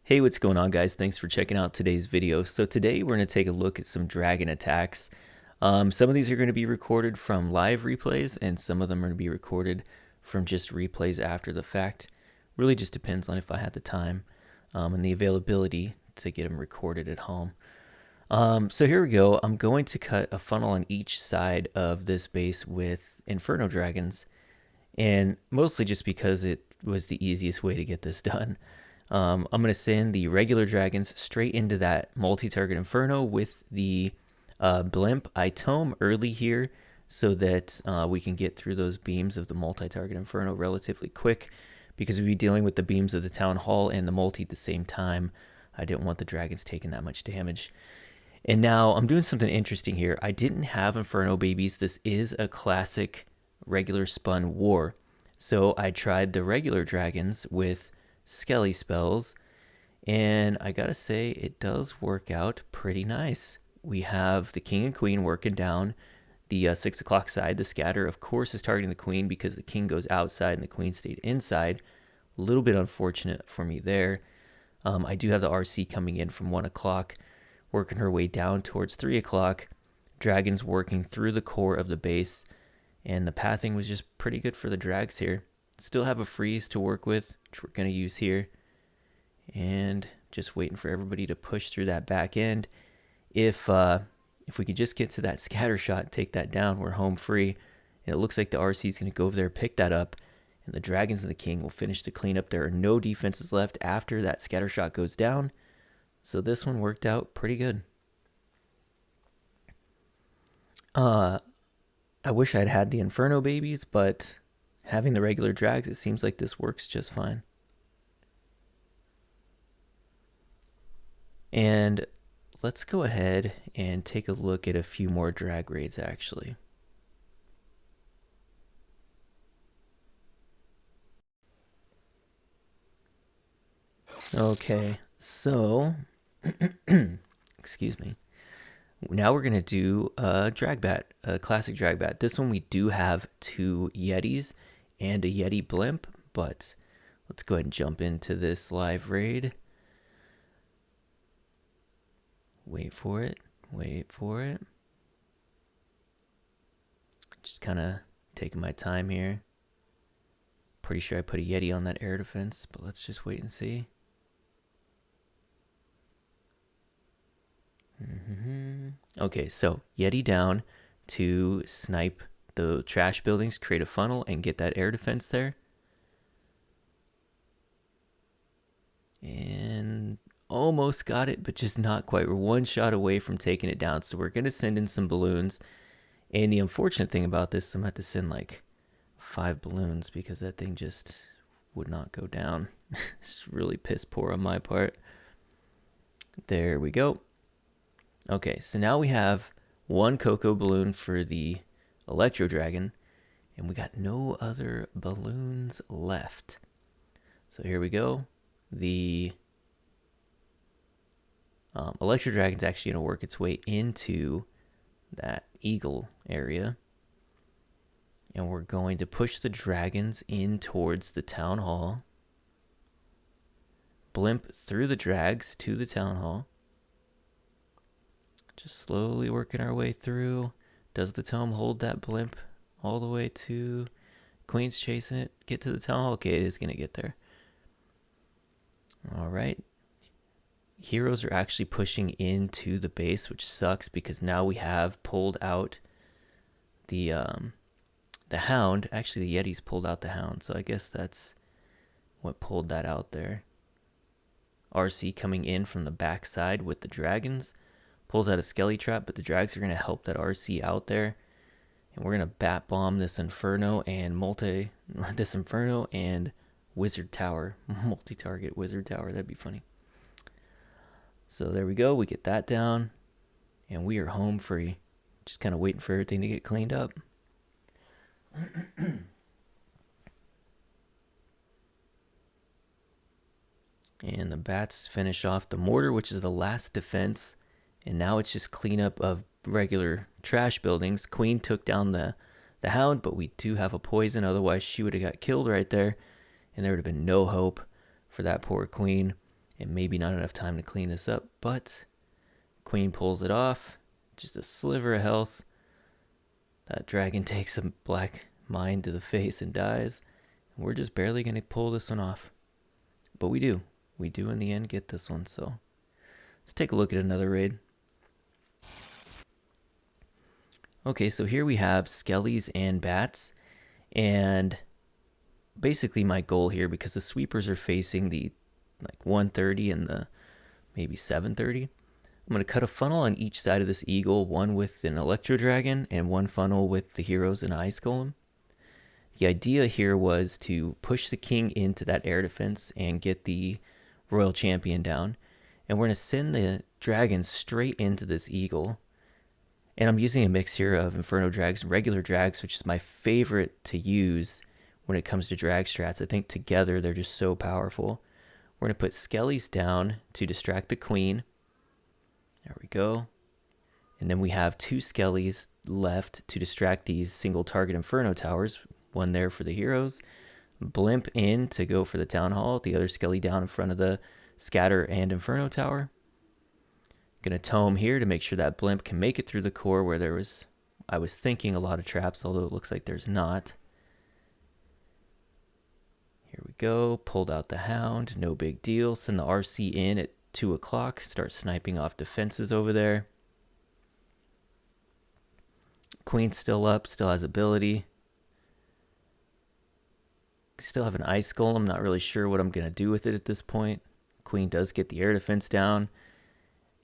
Hey, what's going on, guys? Thanks for checking out today's video. So today we're going to take a look at some dragon attacks. Some of these are going to be recorded from live replays, and some of them are going to be recorded from just replays after the fact. Really just depends on if I had the time and the availability to get them recorded at home. So here we go. I'm going to cut a funnel on each side of this base with Inferno Dragons, and mostly just because it was the easiest way to get this done. I'm going to send the regular dragons straight into that multi-target Inferno with the blimp. I tome early here so that we can get through those beams of the multi-target Inferno relatively quick, because we'd be dealing with the beams of the Town Hall and the multi at the same time. I didn't want the dragons taking that much damage. And now I'm doing something interesting here. I didn't have Inferno babies. This is a classic regular spun war. So I tried the regular dragons with Skelly spells, and I gotta say it does work out pretty nice. We have the king and queen working down the 6 o'clock side. The scatter, of course, is targeting the queen because the king goes outside and the queen stayed inside. A little bit unfortunate for me there. I do have the RC coming in from 1 o'clock, working her way down towards 3 o'clock. Dragons working through the core of the base, and the pathing was just pretty good for the drags here. Still have a freeze to work with, which we're going to use here. And just waiting for everybody to push through that back end. If we could just get to that scatter shot and take that down, we're home free. And it looks like the RC is going to go over there, pick that up, and the dragons and the king will finish the cleanup. There are no defenses left after that scatter shot goes down. So this one worked out pretty good. I wish I'd had the Inferno babies, but having the regular drags, it seems like this works just fine. And let's go ahead and take a look at a few more drag raids, actually. Okay, so, excuse me. Now we're going to do a drag bat, a classic drag bat. This one we do have 2 Yetis and a Yeti blimp, but let's go ahead and jump into this live raid. Wait for it. Wait for it. Just kind of taking my time here. Pretty sure I put a Yeti on that air defense, but let's just wait and see. Okay, so Yeti down to snipe the trash buildings, create a funnel, and get that air defense there. And almost got it, but just not quite. We're 1 shot away from taking it down, so we're going to send in some balloons. And the unfortunate thing about this, I'm going to have to send like 5 balloons because that thing just would not go down. It's really piss poor on my part. There we go. Okay, so now we have 1 cocoa balloon for the Electro Dragon, and we got no other balloons left. So here we go. The Electro Dragon's actually going to work its way into that eagle area, and we're going to push the dragons in towards the Town Hall. Blimp through the drags to the Town Hall. Just slowly working our way through. Does the tome hold that blimp all the way to Queen's chasing it? Get to the Town Hall? Okay, it is going to get there. All right. Heroes are actually pushing into the base, which sucks because now we have pulled out the Hound. Actually, the Yeti's pulled out the Hound, so I guess that's what pulled that out there. RC coming in from the backside with the dragons. Pulls out a Skelly trap, but the drags are going to help that RC out there. And we're going to bat bomb this Inferno and Wizard Tower. Multi-target Wizard Tower. That'd be funny. So there we go. We get that down. And we are home free. Just kind of waiting for everything to get cleaned up. And the bats finish off the mortar, which is the last defense. And now it's just cleanup of regular trash buildings. Queen took down the Hound, but we do have a poison. Otherwise, she would have got killed right there. And there would have been no hope for that poor queen. and maybe not enough time to clean this up, but Queen pulls it off. Just a sliver of health. That dragon takes a black mine to the face and dies. And we're just barely going to pull this one off. But we do. We do in the end get this one, so let's take a look at another raid. Okay, so here we have skellies and bats, and basically my goal here, because the sweepers are facing the like 130 and the maybe 730, I'm going to cut a funnel on each side of this eagle, one with an electro dragon and one funnel with the heroes and ice golem. The idea here was to push the king into that air defense and get the royal champion down, and we're going to send the dragon straight into this eagle. And I'm using a mix here of Inferno Drags and regular Drags, which is my favorite to use when it comes to drag strats. I think together they're just so powerful. We're going to put Skellies down to distract the queen. There we go. And then we have 2 Skellies left to distract these single target Inferno towers. One there for the heroes. Blimp in to go for the town hall. The other Skelly down in front of the scatter and Inferno tower. Gonna tome here to make sure that blimp can make it through the core where I was thinking a lot of traps, although it looks like there's not. Here we go, pulled out the hound, no big deal. Send the RC in at 2 o'clock, start sniping off defenses over there. Queen's still up, still has ability. Still have an ice golem, not really sure what I'm gonna do with it at this point. Queen does get the air defense down.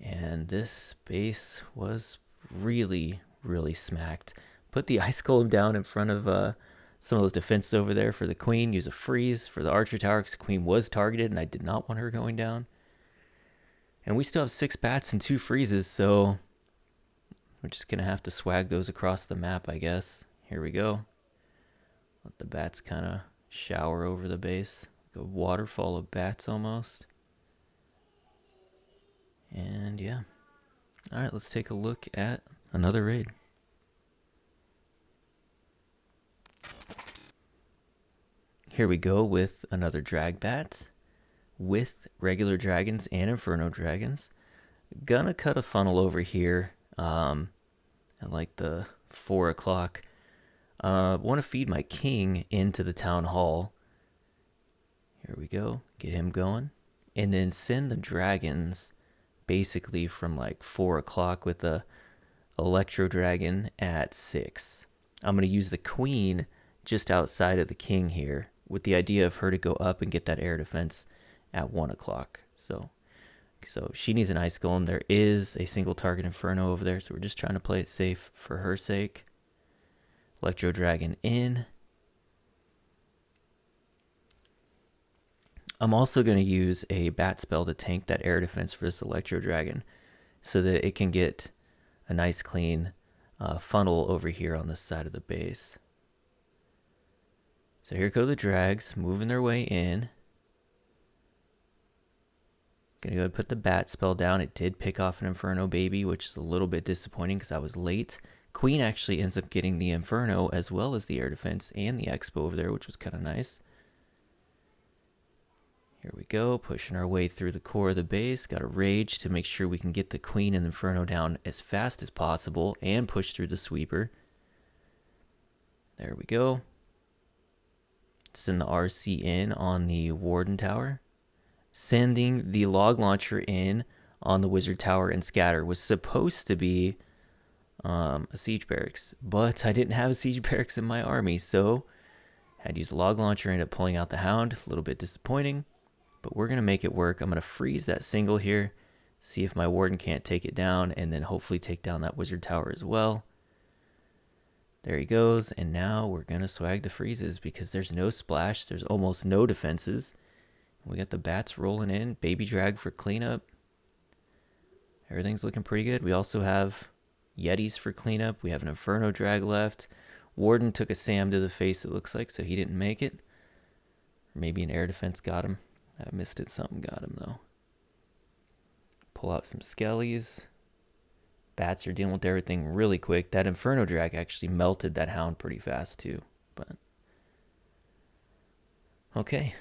And this base was really, really smacked. Put the ice golem down in front of some of those defenses over there for the queen. Use a freeze for the archer tower because the queen was targeted and I did not want her going down. And we still have 6 bats and 2 freezes, so we're just going to have to swag those across the map, I guess. Here we go. Let the bats kind of shower over the base. Like a waterfall of bats almost. And yeah. Alright, let's take a look at another raid. Here we go with another drag bat with regular dragons and inferno dragons. Gonna cut a funnel over here at like the 4 o'clock. Want to feed my king into the town hall. Here we go. Get him going. And then send the dragons basically from like 4 o'clock with the electro dragon at 6. I'm going to use the queen just outside of the king here with the idea of her to go up and get that air defense at 1 o'clock. So she needs an ice golem. There is a single target inferno over there, so we're just trying to play it safe for her sake. Electro dragon in. I'm also going to use a bat spell to tank that air defense for this electro dragon so that it can get a nice clean funnel over here on this side of the base. So here go the drags moving their way in. Gonna go ahead and put the bat spell down. It did pick off an inferno baby, which is a little bit disappointing because I was late. Queen actually ends up getting the inferno as well as the air defense and the expo over there, which was kind of nice. Here we go, pushing our way through the core of the base. Got a rage to make sure we can get the queen and the inferno down as fast as possible and push through the sweeper. There we go. Send the RC in on the warden tower. Sending the log launcher in on the wizard tower and scatter was supposed to be a siege barracks, but I didn't have a siege barracks in my army, so had to use the log launcher. Ended up pulling out the hound. A little bit disappointing, but we're gonna make it work. I'm gonna freeze that single here, see if my warden can't take it down, and then hopefully take down that wizard tower as well. There he goes, and now we're gonna swag the freezes because there's no splash, there's almost no defenses. We got the bats rolling in, baby drag for cleanup. Everything's looking pretty good. We also have yetis for cleanup. We have an inferno drag left. Warden took a Sam to the face, it looks like, so he didn't make it. Or maybe an air defense got him. I missed it. Something got him, though. Pull out some skellies. Bats are dealing with everything really quick. That inferno drag actually melted that hound pretty fast, too. But okay.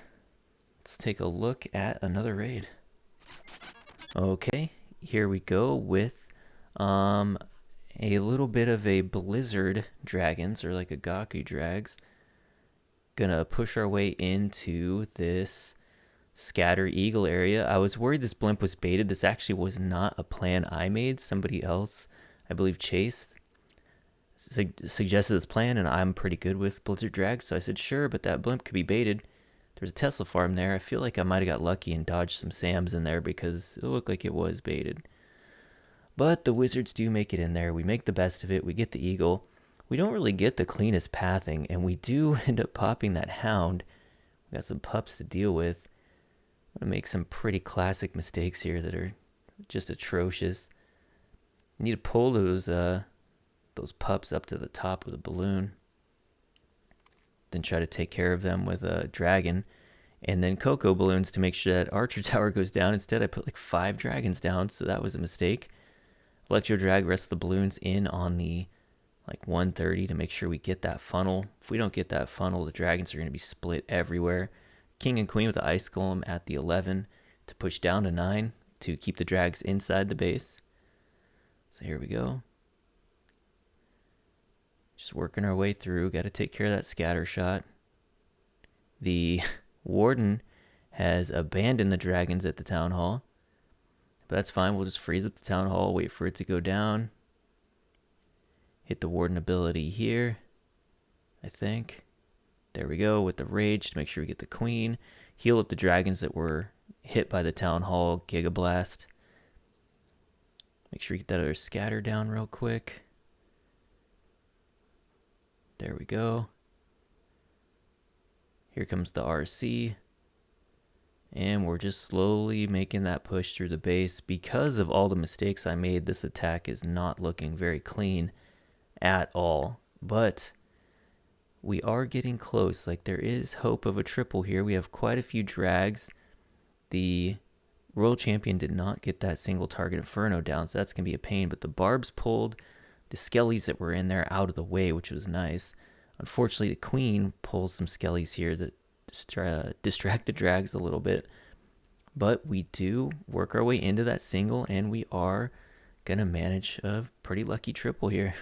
Let's take a look at another raid. Okay, here we go with um, a little bit of a Blizzard Dragons, or like a Gaku Drags. Gonna push our way into this Scatter Eagle area. I was worried this blimp was baited. This actually was not a plan I made. Somebody else, I believe Chase, suggested this plan, and I'm pretty good with Blizzard Drags, so I said sure, but that blimp could be baited. There's a Tesla farm there. I feel like I might have got lucky and dodged some SAMs in there because it looked like it was baited. But the Wizards do make it in there. We make the best of it. We get the Eagle. We don't really get the cleanest pathing, and we do end up popping that Hound. We got some pups to deal with. I'm going to make some pretty classic mistakes here that are just atrocious. You need to pull those pups up to the top of the balloon. Then try to take care of them with a dragon. And then Cocoa balloons to make sure that Archer Tower goes down. Instead, I put like 5 dragons down, so that was a mistake. Electro Drag rests the balloons in on the like 130 to make sure we get that funnel. If we don't get that funnel, the dragons are going to be split everywhere. King and Queen with the Ice Golem at the 11 to push down to 9 to keep the drags inside the base. So here we go. Just working our way through. Got to take care of that scatter shot. The Warden has abandoned the dragons at the Town Hall. But that's fine. We'll just freeze up the Town Hall, wait for it to go down. Hit the Warden ability here, I think. There we go with the Rage to make sure we get the Queen. Heal up the dragons that were hit by the Town Hall Giga Blast. Make sure you get that other scatter down real quick. There we go. Here comes the RC. And we're just slowly making that push through the base. Because of all the mistakes I made, this attack is not looking very clean at all. But we are getting close. Like, there is hope of a triple here. We have quite a few drags. The Royal Champion did not get that single target Inferno down, so that's going to be a pain. But the Barbs pulled the Skellies that were in there out of the way, which was nice. Unfortunately, the Queen pulls some Skellies here that distract the drags a little bit. But we do work our way into that single, and we are going to manage a pretty lucky triple here.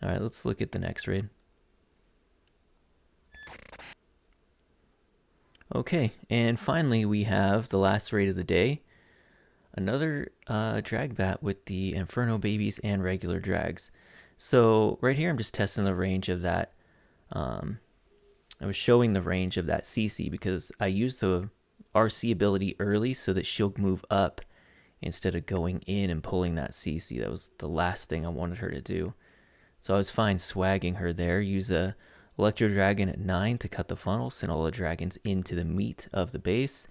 All right, let's look at the next raid. Okay, and finally we have the last raid of the day. Another drag bat with the Inferno babies and regular drags. So right here I'm just testing the range of that. I was showing the range of that CC because I used the RC ability early so that she'll move up instead of going in and pulling that CC. That was the last thing I wanted her to do. So I was fine swagging her there. Use a Electro Dragon at 9 to cut the funnel. Send all the dragons into the meat of the base.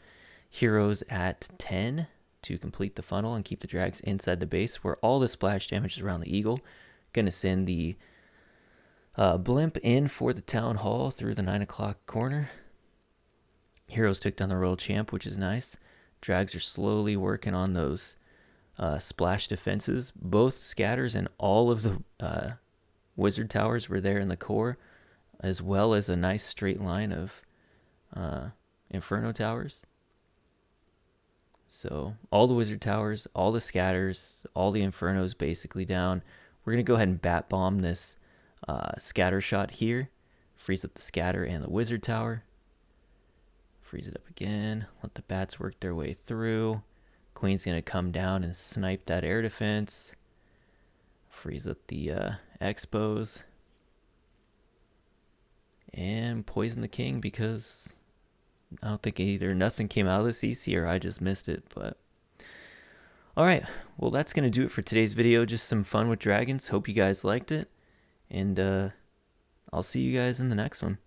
Heroes at 10 to complete the funnel and keep the drags inside the base where all the splash damage is around the Eagle. Gonna send the blimp in for the Town Hall through the 9 o'clock corner. Heroes took down the Royal Champ, which is nice. Drags are slowly working on those splash defenses. Both scatters and all of the Wizard Towers were there in the core, as well as a nice straight line of Inferno Towers. So all the Wizard Towers, all the scatters, all the Infernos basically down. We're going to go ahead and bat bomb this scatter shot here. Freeze up the scatter and the Wizard Tower. Freeze it up again. Let the bats work their way through. Queen's going to come down and snipe that air defense. Freeze up the Expos. And poison the King because I don't think either nothing came out of the CC or I just missed it. But alright, well that's going to do it for today's video. Just some fun with dragons. Hope you guys liked it. And I'll see you guys in the next one.